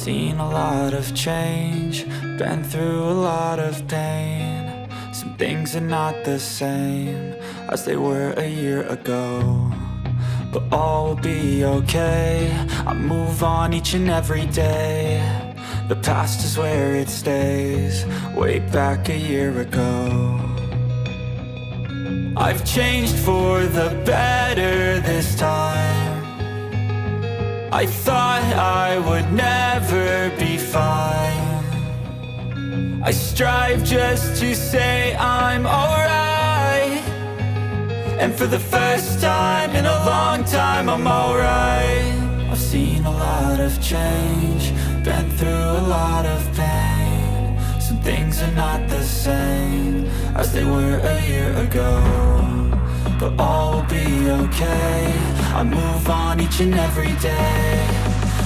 seen a lot of change, been through a lot of pain. Some things are not the same as they were a year ago, but all will be okay. I move on each and every day. The past is where it stays, way back a year ago. I've changed for the better this time. I thought I would never be fine. I strive just to say I'm alright, and for the first time in a long time I'm alright. I've seen a lot of change, been through a lot of pain. Some things are not the same as they were a year ago, but all will be okay. I move on each and every day.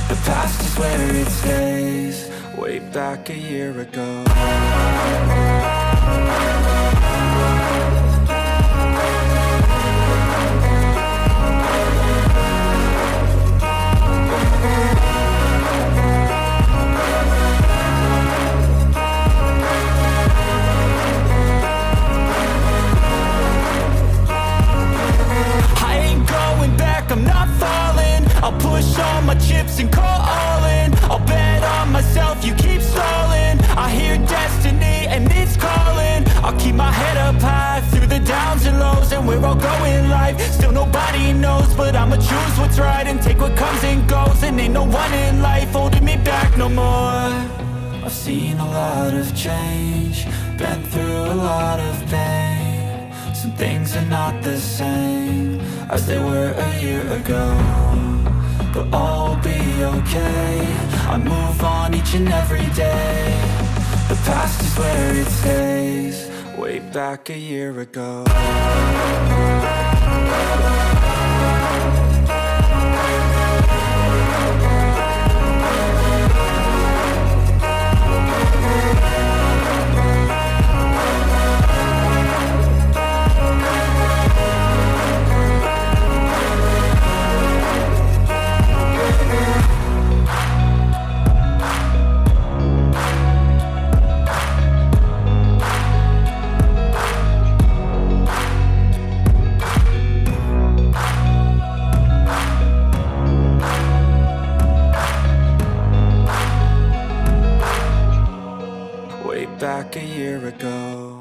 The past is where it stays, way back a year ago. I'm not falling, I'll push all my chips and call all in. I'll bet on myself, you keep stalling. I hear destiny and it's calling. I'll keep my head up high through the downs and lows, and where I'll go in life, still nobody knows. But I'ma choose what's right and take what comes and goes, and ain't no one in life holding me back no more. I've seen a lot of change, been through a lot of pain. Some things are not the same as they were a year ago, but all will be okay. I move on each and every day. The past is where it stays, way back a year ago. Back a year ago.